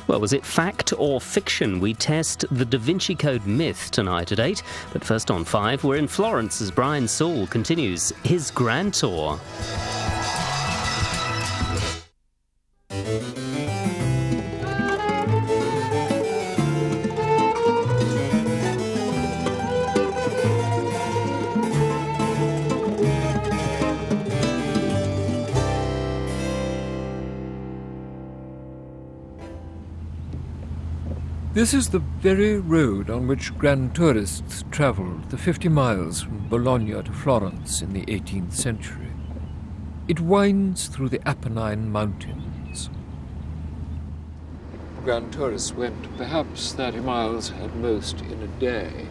Well, was it fact or fiction? We test the Da Vinci Code myth tonight at 8. But first on 5, we're in Florence as Brian Sewell continues his grand tour. This is the very road on which grand tourists travelled the 50 miles from Bologna to Florence in the 18th century. It winds through the Apennine Mountains. Grand tourists went perhaps 30 miles at most in a day,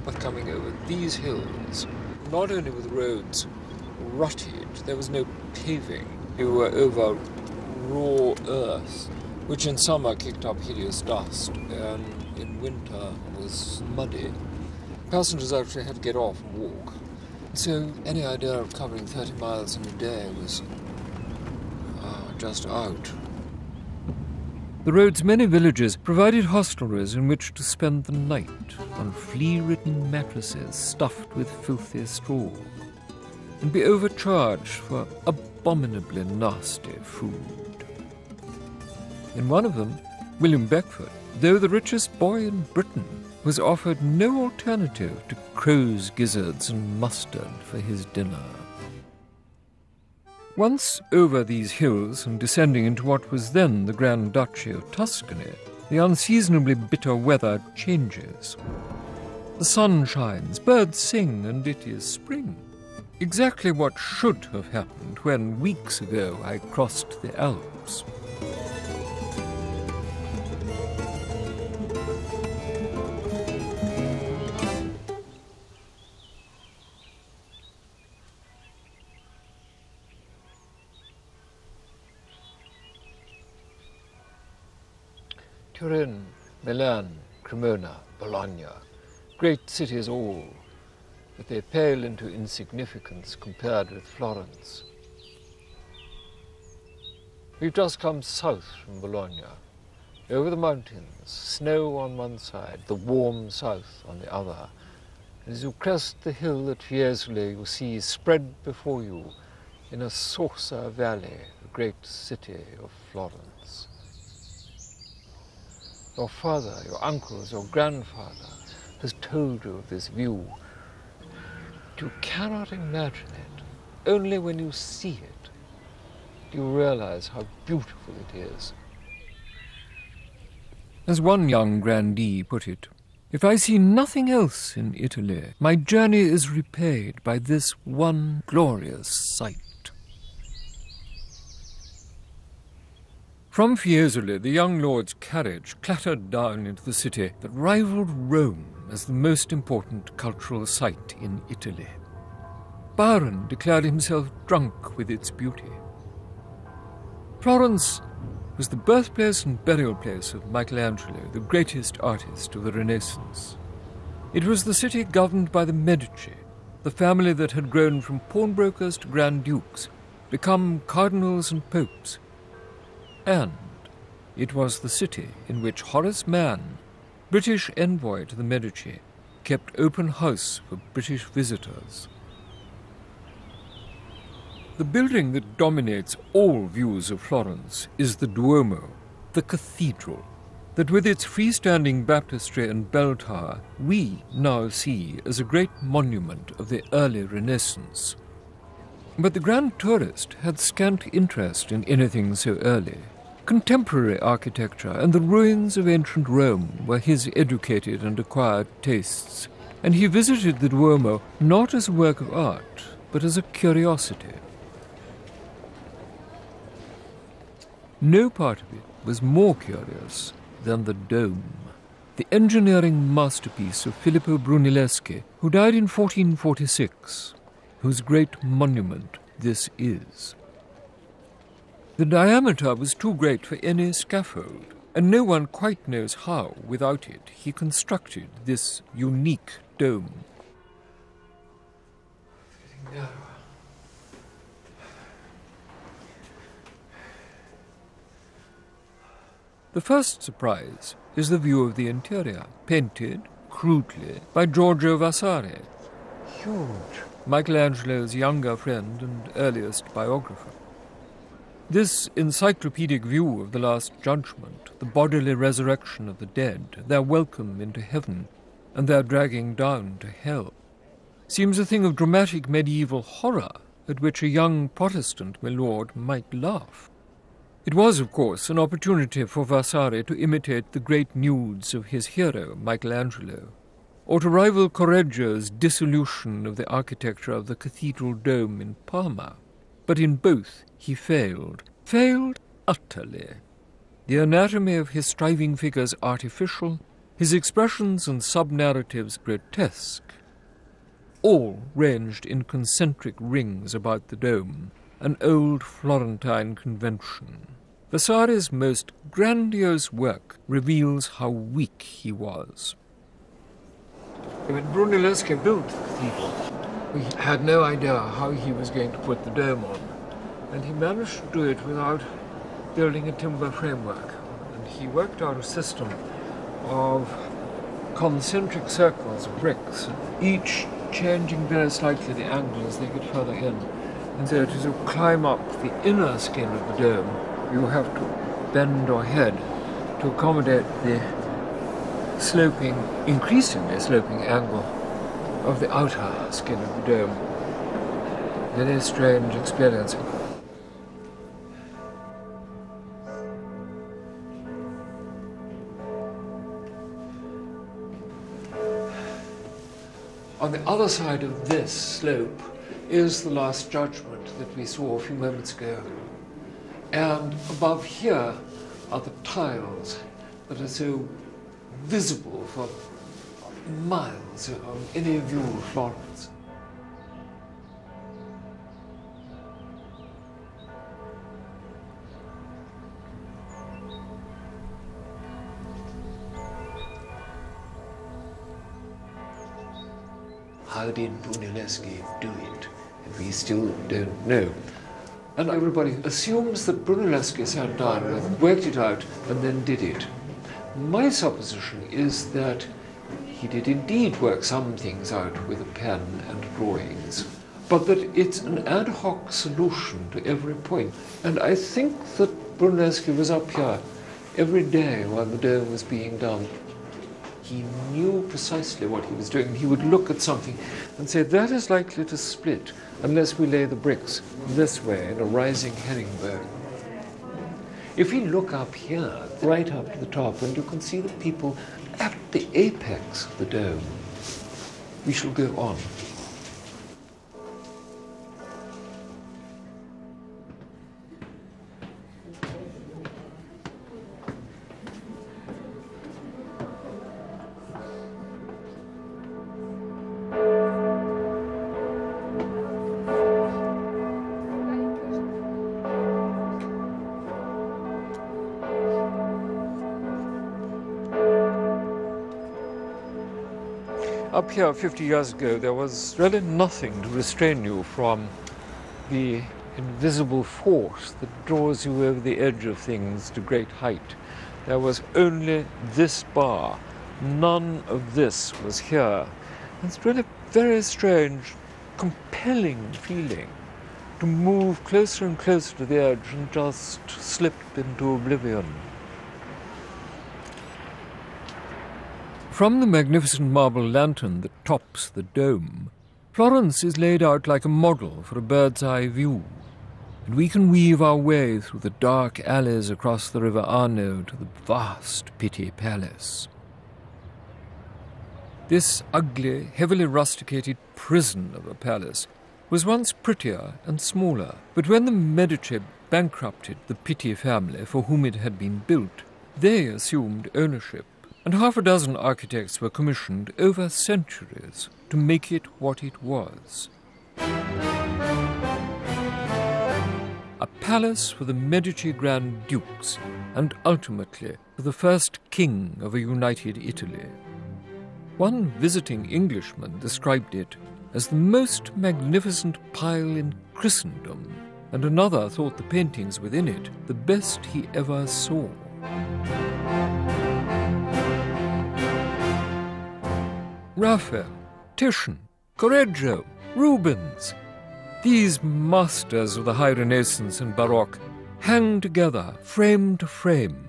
but coming over these hills, not only were the roads rutted, there was no paving. You were over raw earth, which in summer kicked up hideous dust and in winter was muddy. Passengers actually had to get off and walk. So any idea of covering 30 miles in a day was just out. The road's many villages provided hostelries in which to spend the night on flea-ridden mattresses stuffed with filthy straw and be overcharged for abominably nasty food. In one of them, William Beckford, though the richest boy in Britain, was offered no alternative to crow's gizzards and mustard for his dinner. Once over these hills and descending into what was then the Grand Duchy of Tuscany, the unseasonably bitter weather changes. The sun shines, birds sing, and it is spring. Exactly what should have happened when, weeks ago, I crossed the Alps. Turin, Milan, Cremona, Bologna, great cities all, but they pale into insignificance compared with Florence. We've just come south from Bologna, over the mountains, snow on one side, the warm south on the other. As you crest the hill at Fiesole, you see spread before you in a saucer valley the great city of Florence. Your father, your uncles, your grandfather has told you of this view. You cannot imagine it. Only when you see it do you realize how beautiful it is. As one young grandee put it, if I see nothing else in Italy, my journey is repaid by this one glorious sight. From Fiesole, the young lord's carriage clattered down into the city that rivaled Rome as the most important cultural site in Italy. Byron declared himself drunk with its beauty. Florence was the birthplace and burial place of Michelangelo, the greatest artist of the Renaissance. It was the city governed by the Medici, the family that had grown from pawnbrokers to grand dukes, become cardinals and popes. And it was the city in which Horace Mann, British envoy to the Medici, kept open house for British visitors. The building that dominates all views of Florence is the Duomo, the cathedral, that with its freestanding baptistry and bell tower we now see as a great monument of the early Renaissance. But the grand tourist had scant interest in anything so early. Contemporary architecture and the ruins of ancient Rome were his educated and acquired tastes, and he visited the Duomo not as a work of art, but as a curiosity. No part of it was more curious than the dome, the engineering masterpiece of Filippo Brunelleschi, who died in 1446, whose great monument this is. The diameter was too great for any scaffold, and no one quite knows how, without it, he constructed this unique dome. Getting narrower. The first surprise is the view of the interior, painted, crudely, by Giorgio Vasari, huge, Michelangelo's younger friend and earliest biographer. This encyclopedic view of the Last Judgment, the bodily resurrection of the dead, their welcome into heaven, and their dragging down to hell, seems a thing of dramatic medieval horror at which a young Protestant milord might laugh. It was, of course, an opportunity for Vasari to imitate the great nudes of his hero, Michelangelo, or to rival Correggio's dissolution of the architecture of the cathedral dome in Parma. But in both he failed utterly. The anatomy of his striving figures artificial, his expressions and sub-narratives grotesque, all ranged in concentric rings about the dome, an old Florentine convention. Vasari's most grandiose work reveals how weak he was. When Brunelleschi built the cathedral, we had no idea how he was going to put the dome on, and he managed to do it without building a timber framework. And he worked out a system of concentric circles of bricks, each changing very slightly the angle as they get further in. And so to climb up the inner skin of the dome, you have to bend your head to accommodate the sloping, increasingly sloping angle of the outer skin of the dome. Very strange experience. On the other side of this slope is the Last Judgment that we saw a few moments ago. And above here are the tiles that are so visible for miles on any view of Florence. How did Brunelleschi do it? We still don't know. And everybody assumes that Brunelleschi sat down and worked it out and then did it. My supposition is that he did indeed work some things out with a pen and drawings, but that it's an ad hoc solution to every point. And I think that Brunelleschi was up here every day while the dome was being done. He knew precisely what he was doing. He would look at something and say, that is likely to split unless we lay the bricks this way in a rising herringbone. If we look up here, right up to the top, and you can see the people at the apex of the dome, we shall go on. Up here 50 years ago, there was really nothing to restrain you from the invisible force that draws you over the edge of things to great height. There was only this bar. None of this was here. It's really very strange, compelling feeling to move closer and closer to the edge and just slip into oblivion. From the magnificent marble lantern that tops the dome, Florence is laid out like a model for a bird's-eye view, and we can weave our way through the dark alleys across the River Arno to the vast Pitti Palace. This ugly, heavily rusticated prison of a palace was once prettier and smaller, but when the Medici bankrupted the Pitti family for whom it had been built, they assumed ownership, and half a dozen architects were commissioned over centuries to make it what it was. A palace for the Medici Grand Dukes, and ultimately for the first king of a united Italy. One visiting Englishman described it as the most magnificent pile in Christendom, and another thought the paintings within it the best he ever saw. Raphael, Titian, Correggio, Rubens. These masters of the High Renaissance and Baroque hang together, frame to frame.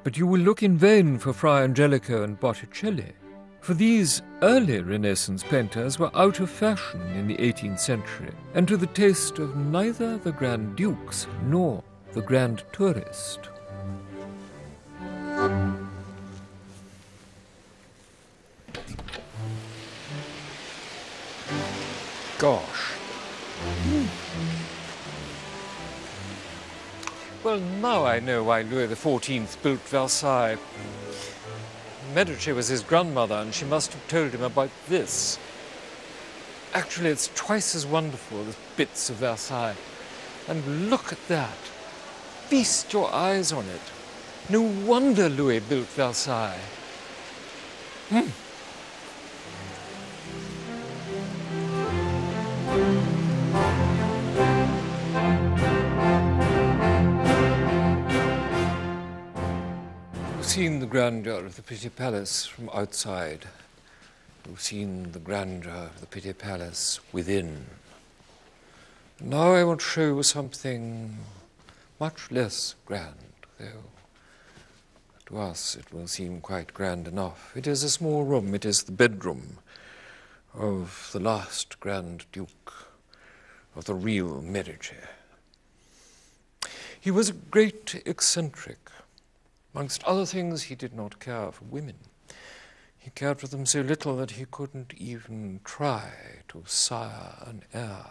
But you will look in vain for Fra Angelico and Botticelli, for these early Renaissance painters were out of fashion in the 18th century, and to the taste of neither the Grand Dukes nor the Grand Tourist. Gosh. Well, now I know why Louis XIV built Versailles. Medici was his grandmother, and she must have told him about this. Actually, it's twice as wonderful as bits of Versailles. And look at that. Feast your eyes on it. No wonder Louis built Versailles. You've seen the grandeur of the Pitti Palace from outside. You've seen the grandeur of the Pitti Palace within. Now I want to show you something much less grand, though to us it will seem quite grand enough. It is a small room. It is the bedroom of the last Grand Duke of the real Medici. He was a great eccentric. Amongst other things, he did not care for women. He cared for them so little that he couldn't even try to sire an heir.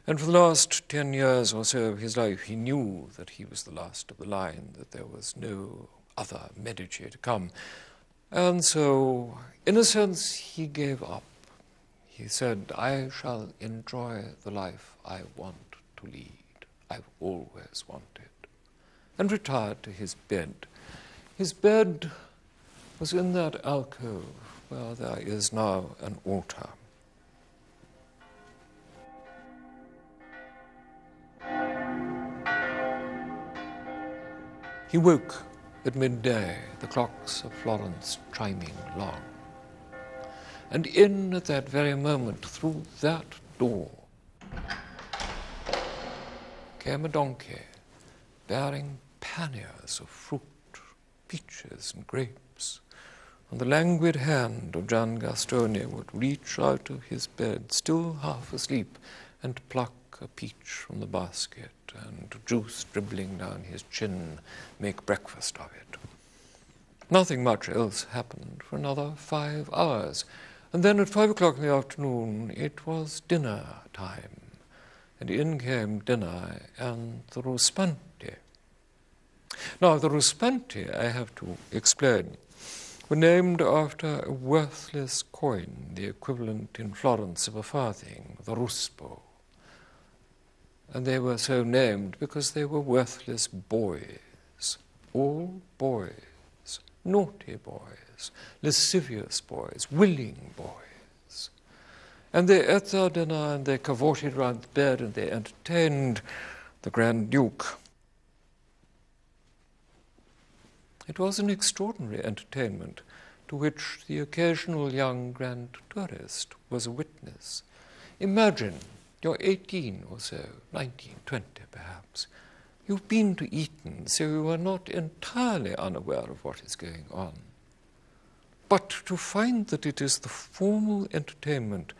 And for the last 10 years or so of his life, he knew that he was the last of the line, that there was no other Medici to come. And so, in a sense, he gave up. He said, I shall enjoy the life I want to lead. I've always wanted. And retired to his bed. His bed was in that alcove where there is now an altar. He woke at midday, the clocks of Florence chiming long. And in at that very moment, through that door, came a donkey bearing panniers of fruit, peaches and grapes. And the languid hand of Gian Gastone would reach out of his bed, still half asleep, and pluck a peach from the basket, and juice dribbling down his chin, make breakfast of it. Nothing much else happened for another 5 hours. And then at 5 o'clock in the afternoon, it was dinner time. And in came dinner and the ruspanti. Now, the ruspanti, I have to explain, were named after a worthless coin, the equivalent in Florence of a farthing, the ruspo. And they were so named because they were worthless boys, all boys, naughty boys, lascivious boys, willing boys. And they ate their dinner and they cavorted round the bed and they entertained the Grand Duke. It was an extraordinary entertainment to which the occasional young Grand Tourist was a witness. Imagine you're 18 or so, 19, 20 perhaps. You've been to Eton, so you are not entirely unaware of what is going on. But to find that it is the formal entertainment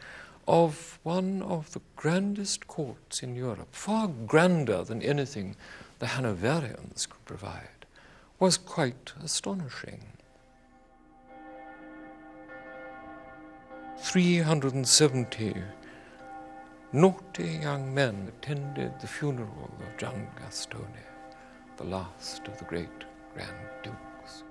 of one of the grandest courts in Europe, far grander than anything the Hanoverians could provide, was quite astonishing. 370 naughty young men attended the funeral of Gian Gastone, the last of the great Grand Dukes.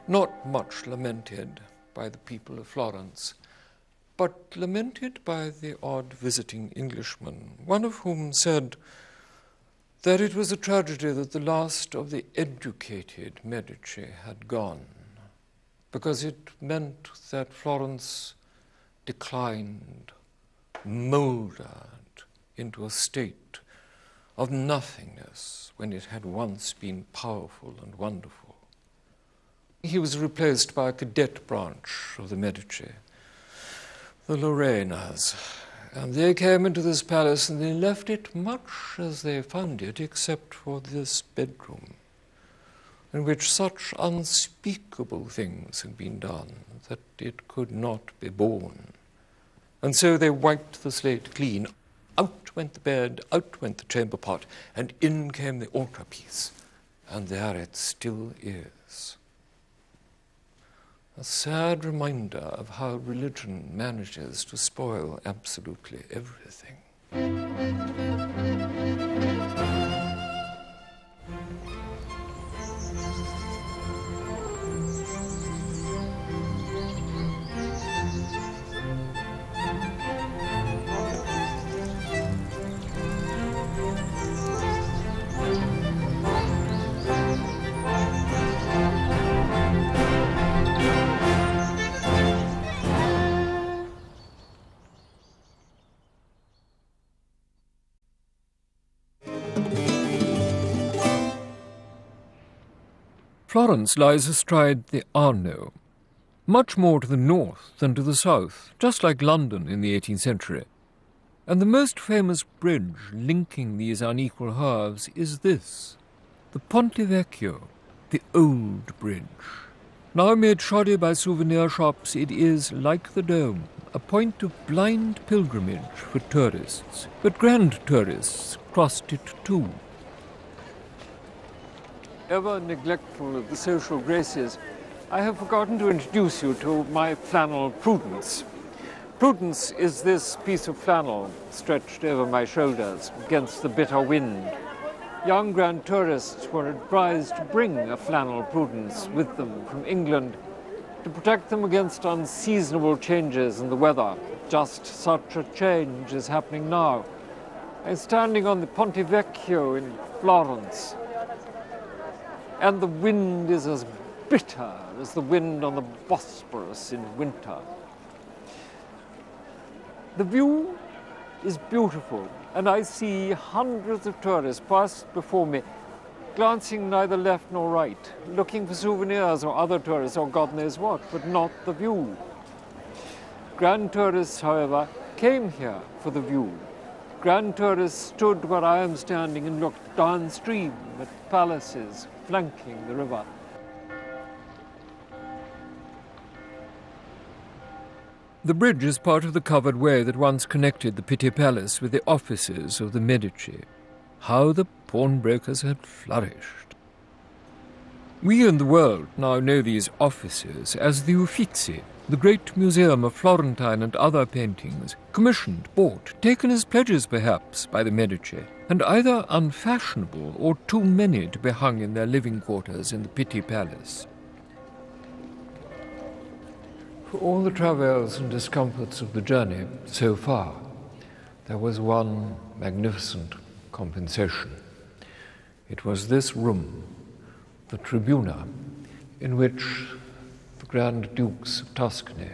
Not much lamented by the people of Florence, but lamented by the odd visiting Englishman, one of whom said that it was a tragedy that the last of the educated Medici had gone, because it meant that Florence declined, mouldered into a state of nothingness when it had once been powerful and wonderful. He was replaced by a cadet branch of the Medici, the Lorenas, and they came into this palace and they left it much as they found it, except for this bedroom, in which such unspeakable things had been done that it could not be borne. And so they wiped the slate clean. Out went the bed, out went the chamber pot, and in came the altarpiece. And there it still is. A sad reminder of how religion manages to spoil absolutely everything. Florence lies astride the Arno, much more to the north than to the south, just like London in the 18th century. And the most famous bridge linking these unequal halves is this, the Ponte Vecchio, the old bridge. Now made shoddy by souvenir shops, it is, like the dome, a point of blind pilgrimage for tourists, but grand tourists crossed it too. Ever neglectful of the social graces, I have forgotten to introduce you to my flannel Prudence. Prudence is this piece of flannel stretched over my shoulders against the bitter wind. Young grand tourists were advised to bring a flannel Prudence with them from England to protect them against unseasonable changes in the weather. Just such a change is happening now. I'm standing on the Ponte Vecchio in Florence, and the wind is as bitter as the wind on the Bosporus in winter. The view is beautiful, and I see hundreds of tourists pass before me, glancing neither left nor right, looking for souvenirs or other tourists or God knows what, but not the view. Grand tourists, however, came here for the view. Grand tourists stood where I am standing and looked downstream at palaces flanking the river. The bridge is part of the covered way that once connected the Pitti Palace with the offices of the Medici. How the pawnbrokers had flourished. We in the world now know these offices as the Uffizi, the great museum of Florentine and other paintings, commissioned, bought, taken as pledges perhaps by the Medici, and either unfashionable or too many to be hung in their living quarters in the Pitti Palace. For all the travails and discomforts of the journey so far, there was one magnificent compensation. It was this room, the Tribuna, in which the Grand Dukes of Tuscany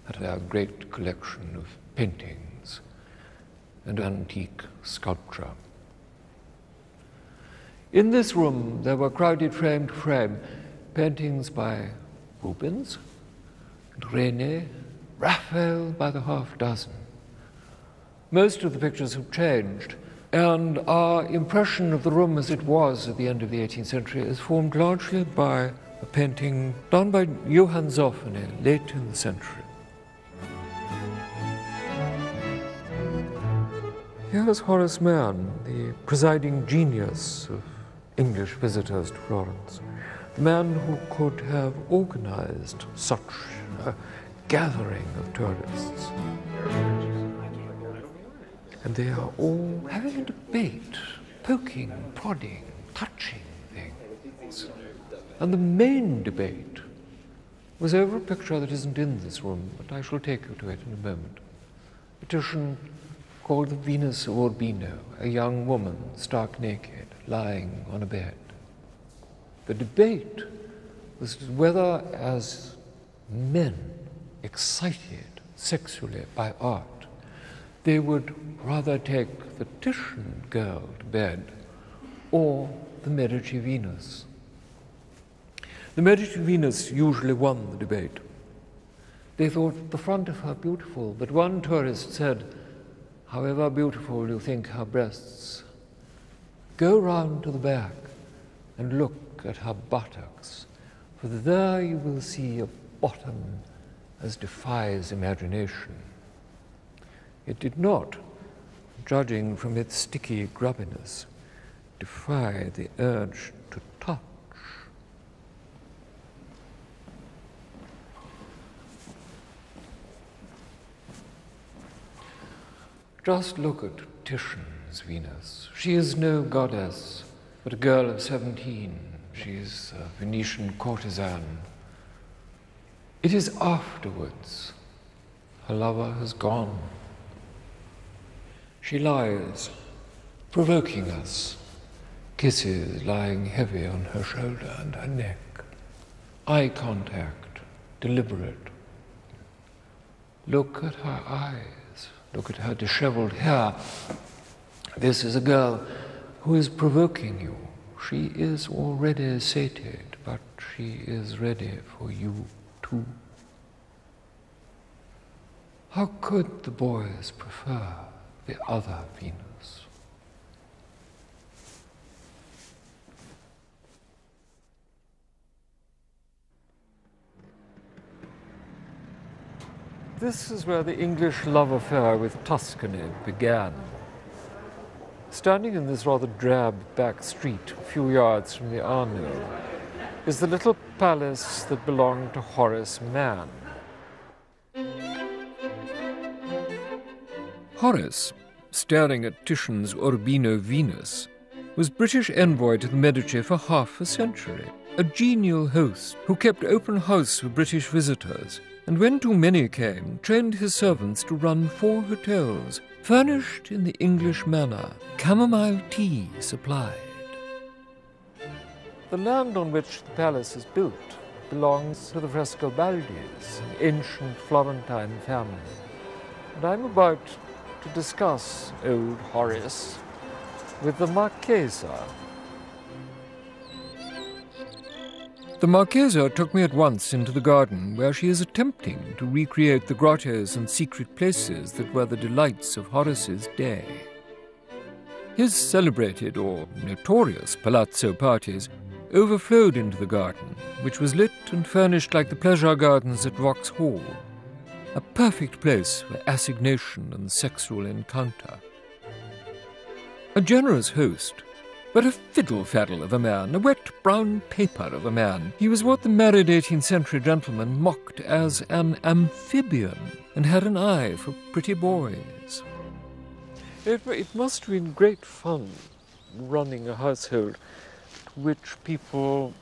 had their great collection of paintings and antique sculpture. In this room there were crowded frame to frame paintings by Rubens, Rene, Raphael by the half dozen. Most of the pictures have changed, and our impression of the room as it was at the end of the 18th century is formed largely by a painting done by Johann Zoffany late in the century. Here is Horace Mann, the presiding genius of English visitors to Florence, the man who could have organized such a gathering of tourists. And they are all having a debate, poking, prodding, touching things. And the main debate was over a picture that isn't in this room, but I shall take you to it in a moment. A petition called the Venus of Urbino, a young woman stark naked, lying on a bed. The debate was whether, as men excited sexually by art, they would rather take the Titian girl to bed or the Medici Venus. The Medici Venus usually won the debate. They thought the front of her beautiful, but one tourist said, however beautiful you think her breasts, go round to the back and look at her buttocks, for there you will see a bottom as defies imagination. It did not, judging from its sticky grubbiness, defy the urge to touch. Just look at Titian's Venus. She is no goddess, but a girl of 17. She's a Venetian courtesan. It is afterwards. Her lover has gone. She lies, provoking us, kisses lying heavy on her shoulder and her neck, eye contact, deliberate. Look at her eyes, look at her disheveled hair. This is a girl who is provoking you. She is already sated, but she is ready for you too. How could the boys prefer the other Venus? This is where the English love affair with Tuscany began. Standing in this rather drab back street, a few yards from the Arno, is the little palace that belonged to Horace Mann. Horace, staring at Titian's Urbino Venus, was British envoy to the Medici for half a century, a genial host who kept open house for British visitors, and when too many came, trained his servants to run 4 hotels, furnished in the English manner, chamomile tea supplied. The land on which the palace is built belongs to the Frescobaldis, an ancient Florentine family. And I'm about to discuss old Horace with the Marchesa. The Marchesa took me at once into the garden, where she is attempting to recreate the grottos and secret places that were the delights of Horace's day. His celebrated or notorious palazzo parties overflowed into the garden, which was lit and furnished like the pleasure gardens at Vauxhall, a perfect place for assignation and sexual encounter. A generous host, but a fiddle-faddle of a man, a wet brown paper of a man. He was what the married 18th century gentleman mocked as an amphibian, and had an eye for pretty boys. It must have been great fun running a household to which people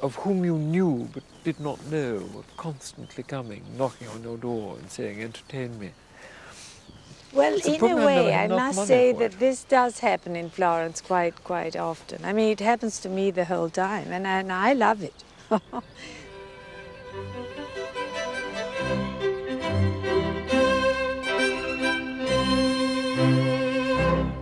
of whom you knew but did not know were constantly coming, knocking on your door and saying, entertain me. Well, in a way, I must say that this does happen in Florence quite often. I mean, it happens to me the whole time, and I love it.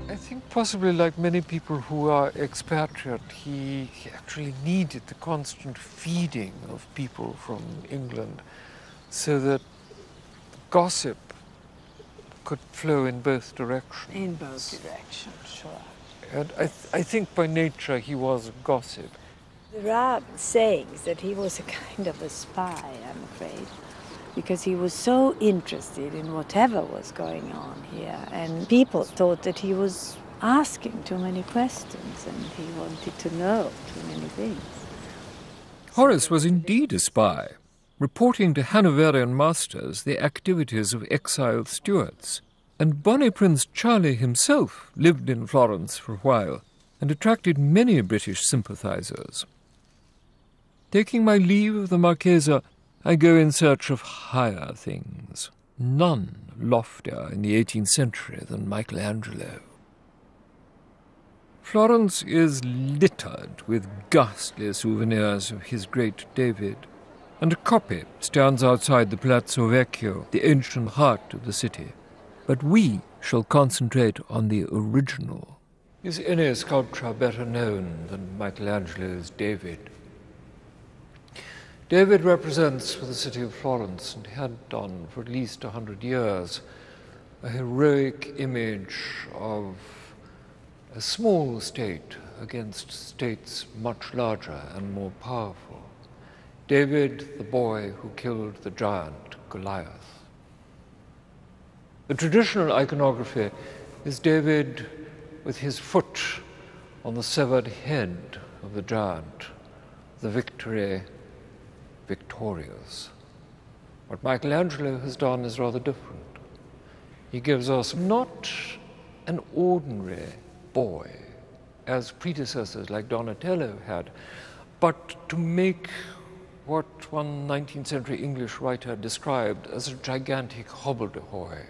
I think possibly like many people who are expatriate, he actually needed the constant feeding of people from England so that gossip could flow in both directions. In both directions, sure. And I think by nature he was a gossip. There are sayings that he was a kind of a spy, I'm afraid, because he was so interested in whatever was going on here, and people thought that he was asking too many questions and he wanted to know too many things. Horace was indeed a spy, reporting to Hanoverian masters the activities of exiled Stuarts, and bonny Prince Charlie himself lived in Florence for a while and attracted many British sympathizers. Taking my leave of the Marchesa, I go in search of higher things, none loftier in the 18th century than Michelangelo. Florence is littered with ghastly souvenirs of his great David, and a copy stands outside the Ponte Vecchio, the ancient heart of the city. But we shall concentrate on the original. Is any sculpture better known than Michelangelo's David? David represents for the city of Florence, and had done for at least 100 years, a heroic image of a small state against states much larger and more powerful. David, the boy who killed the giant Goliath. The traditional iconography is David with his foot on the severed head of the giant, the victory victorious. What Michelangelo has done is rather different. He gives us not an ordinary boy, as predecessors like Donatello had, but to make what one 19th century English writer described as a gigantic hobbledehoy.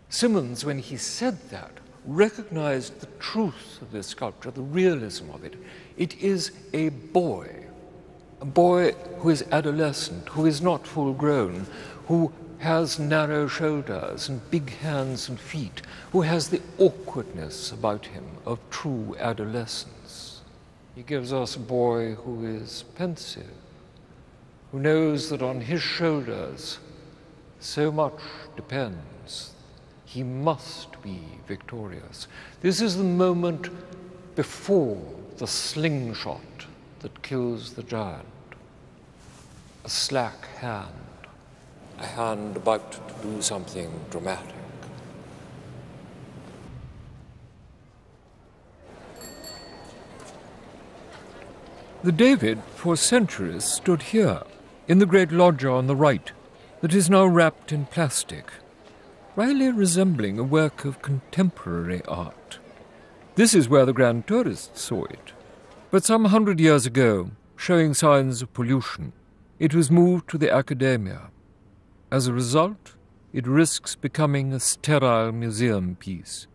Symonds, when he said that, recognized the truth of this sculpture, the realism of it. It is a boy who is adolescent, who is not full grown, who has narrow shoulders and big hands and feet, who has the awkwardness about him of true adolescence. He gives us a boy who is pensive, who knows that on his shoulders so much depends. He must be victorious. This is the moment before the slingshot that kills the giant. A slack hand, a hand about to do something dramatic. The David for centuries stood here, in the great loggia on the right, that is now wrapped in plastic, really resembling a work of contemporary art. This is where the grand tourists saw it. But some 100 years ago, showing signs of pollution, it was moved to the Academia. As a result, it risks becoming a sterile museum piece,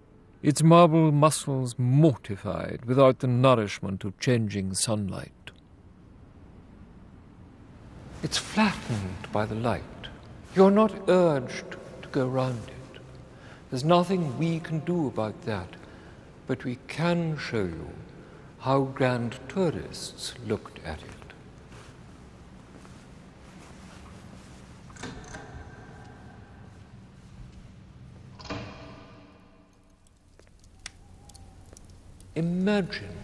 its marble muscles mortified without the nourishment of changing sunlight. It's flattened by the light. You're not urged to go round it. There's nothing we can do about that, but we can show you how grand tourists looked at it. Imagine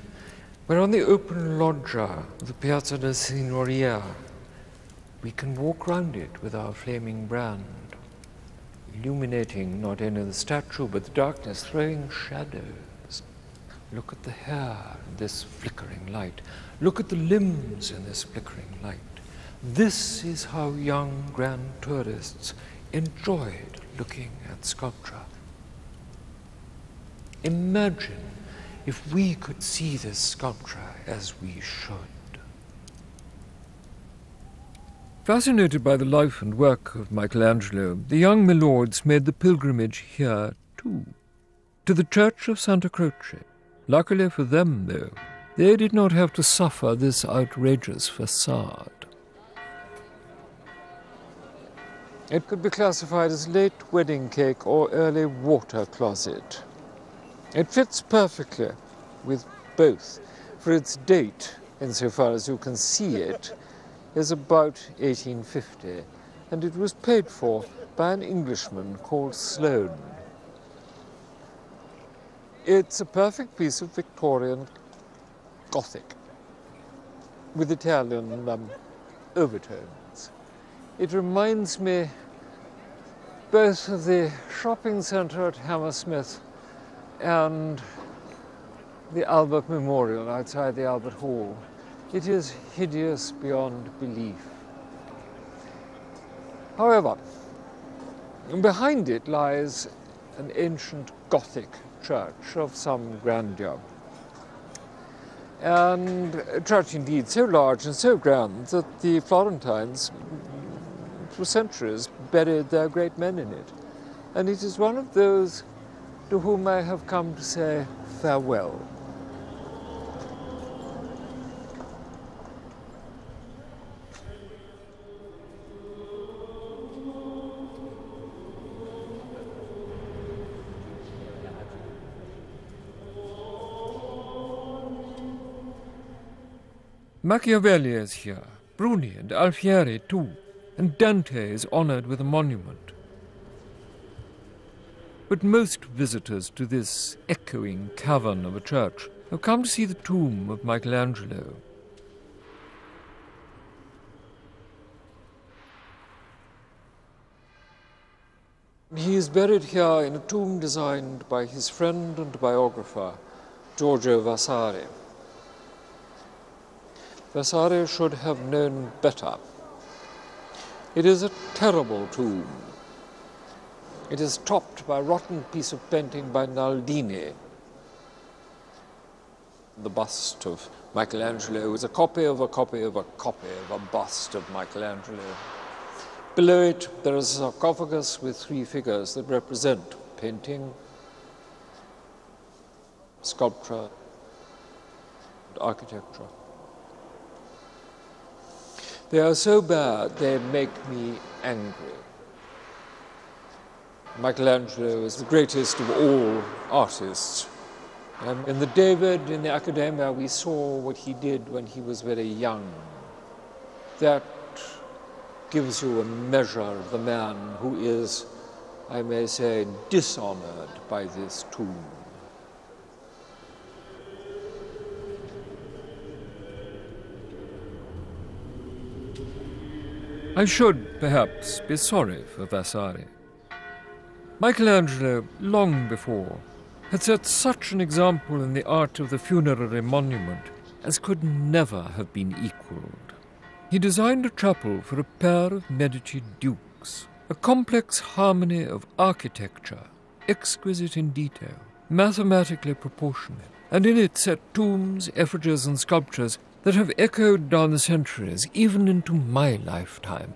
we're on the open loggia of the Piazza della Signoria. We can walk round it with our flaming brand, illuminating not only the statue but the darkness, throwing shadows. Look at the hair in this flickering light. Look at the limbs in this flickering light. This is how young grand tourists enjoyed looking at sculpture. Imagine if we could see this sculpture as we should. Fascinated by the life and work of Michelangelo, the young milords made the pilgrimage here too, to the church of Santa Croce. Luckily for them, though, they did not have to suffer this outrageous facade. It could be classified as late wedding cake or early water closet. It fits perfectly with both, for its date, insofar as you can see it, is about 1850, and it was paid for by an Englishman called Sloane. It's a perfect piece of Victorian Gothic with Italian overtones. It reminds me both of the shopping centre at Hammersmith and the Albert Memorial outside the Albert Hall. It is hideous beyond belief. However, behind it lies an ancient Gothic church of some grandeur. And a church indeed so large and so grand that the Florentines, for centuries, buried their great men in it. And it is one of those to whom I have come to say farewell. Machiavelli is here, Bruni and Alfieri too, and Dante is honoured with a monument. But most visitors to this echoing cavern of a church have come to see the tomb of Michelangelo. He is buried here in a tomb designed by his friend and biographer, Giorgio Vasari. Vasari should have known better. It is a terrible tomb. It is topped by a rotten piece of painting by Naldini. The bust of Michelangelo is a copy of a copy of a copy of a bust of Michelangelo. Below it, there is a sarcophagus with 3 figures that represent painting, sculpture, and architecture. They are so bad, they make me angry. Michelangelo is the greatest of all artists. In the David, in the Accademia, we saw what he did when he was very young. That gives you a measure of the man who is, I may say, dishonored by this tomb. I should, perhaps, be sorry for Vasari. Michelangelo, long before, had set such an example in the art of the funerary monument as could never have been equalled. He designed a chapel for a pair of Medici dukes, a complex harmony of architecture, exquisite in detail, mathematically proportionate, and in it set tombs, effigies and sculptures that have echoed down the centuries, even into my lifetime.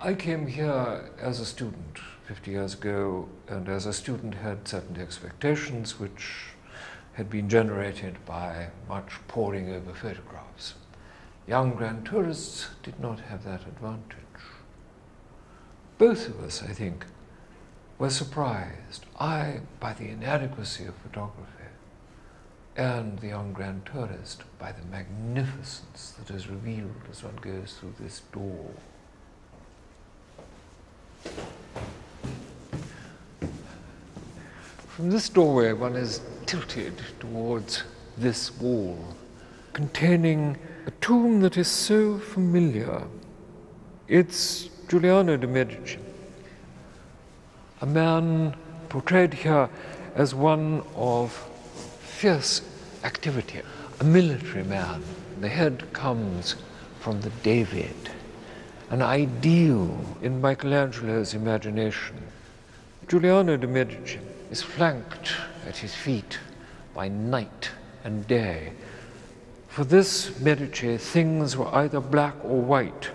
I came here as a student 50 years ago, and as a student had certain expectations which had been generated by much poring over photographs. Young grand tourists did not have that advantage. Both of us, I think, were surprised, I by the inadequacy of photography, and the young grand tourist by the magnificence that is revealed as one goes through this door. From this doorway, one is tilted towards this wall, containing a tomb that is so familiar. It's Giuliano de' Medici, a man portrayed here as one of fierce activity, a military man. The head comes from the David, an ideal in Michelangelo's imagination. Giuliano de' Medici is flanked at his feet by night and day. For this Medici, things were either black or white.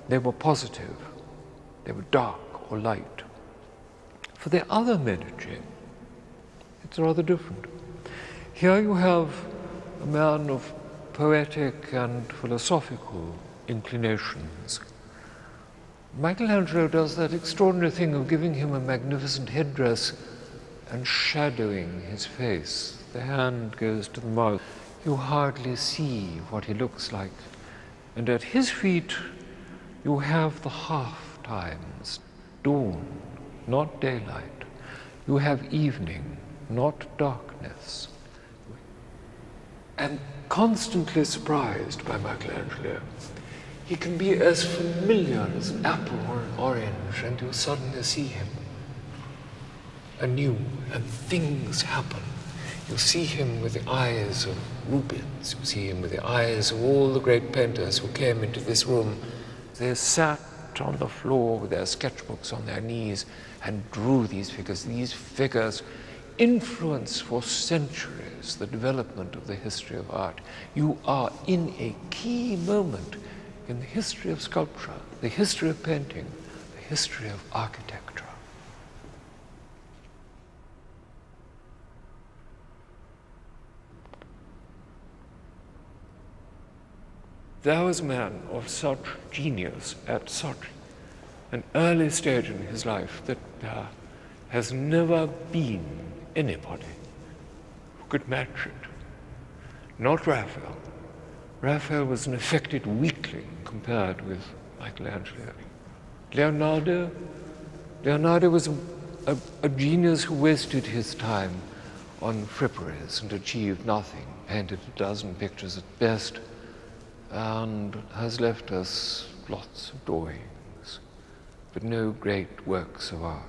They were positive. They were dark or light. For the other Medici, it's rather different. Here you have a man of poetic and philosophical inclinations. Michelangelo does that extraordinary thing of giving him a magnificent headdress and shadowing his face. The hand goes to the mouth. You hardly see what he looks like. And at his feet, you have the half times, dawn, not daylight. You have evening, not darkness. And constantly surprised by Michelangelo. He can be as familiar as an apple or an orange, and you suddenly see him anew, and things happen. You see him with the eyes of Rubens. You see him with the eyes of all the great painters who came into this room. They sat on the floor with their sketchbooks on their knees and drew these figures. These figures influence for centuries the development of the history of art. You are in a key moment in the history of sculpture, the history of painting, the history of architecture. There was a man of such genius at such an early stage in his life that there has never been anybody who could match it. not Raphael. Raphael was an affected weakling compared with Michelangelo. Leonardo was a genius who wasted his time on fripperies and achieved nothing, painted a dozen pictures at best, and has left us lots of drawings, but no great works of art.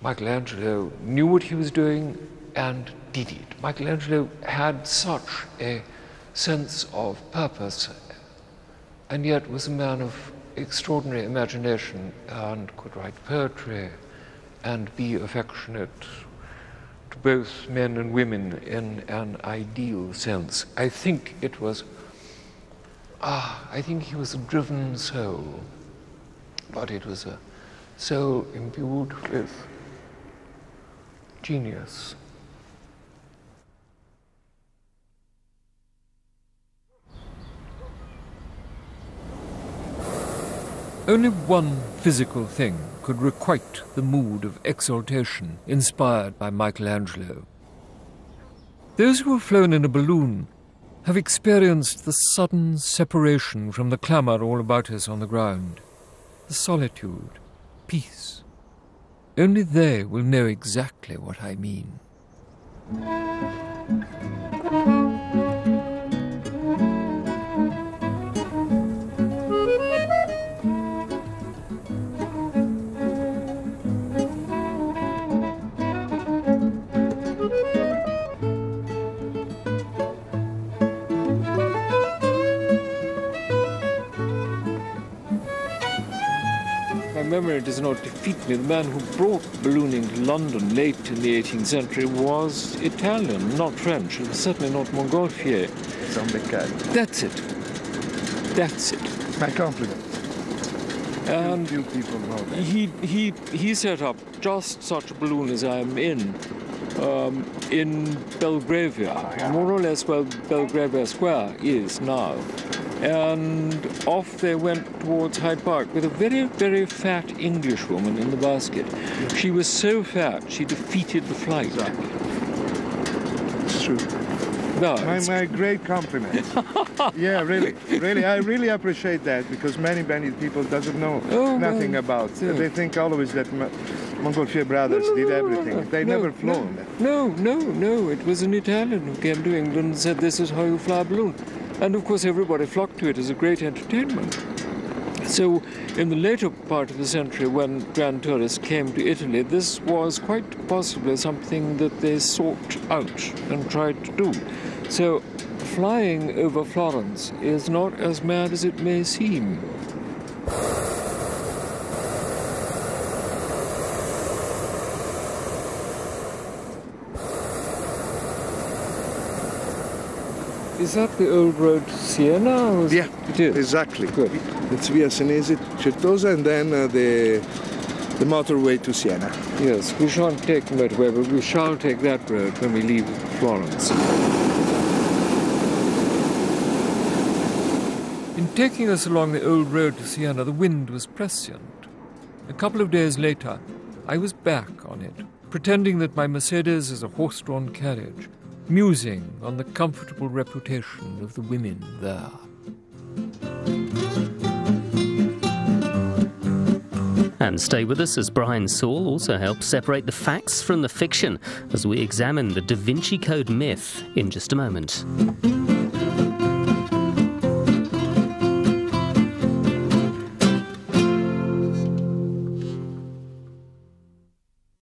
Michelangelo knew what he was doing and did it. Michelangelo had such a sense of purpose and yet was a man of extraordinary imagination and could write poetry and be affectionate to both men and women in an ideal sense. I think he was a driven soul, but it was a soul imbued with genius. Only one physical thing could requite the mood of exaltation inspired by Michelangelo. Those who have flown in a balloon have experienced the sudden separation from the clamour all about us on the ground, the solitude, peace. Only they will know exactly what I mean. Memory does not defeat me. The man who brought ballooning to London late in the 18th century was Italian, not French, and certainly not Montgolfier. That's it. That's it. My compliment. And few people know that. He set up just such a balloon as I am in Belgravia, more or less where Belgravia Square is now. And off they went towards Hyde Park with a very, very fat Englishwoman in the basket. She was so fat, she defeated the flight. Exactly. It's true. No, my great compliment. Yeah, really, I really appreciate that, because many people doesn't know nothing about. Yeah. They think always that Montgolfier brothers did everything. They never flown. No. It was an Italian who came to England and said, "This is how you fly a balloon." And of course everybody flocked to it as a great entertainment. So in the later part of the century, when grand tourists came to Italy, this was quite possibly something that they sought out and tried to do. So flying over Florence is not as mad as it may seem. Is that the old road to Siena? Yeah, it is. Exactly. Good. It's via Senesi, Certosa, and then the motorway to Siena. Yes, we shan't take the motorway, but we shall take that road when we leave Florence. In taking us along the old road to Siena, the wind was prescient. A couple of days later, I was back on it, pretending that my Mercedes is a horse-drawn carriage, musing on the comfortable reputation of the women there. And stay with us as Brian Sewell also helps separate the facts from the fiction as we examine the Da Vinci Code myth in just a moment.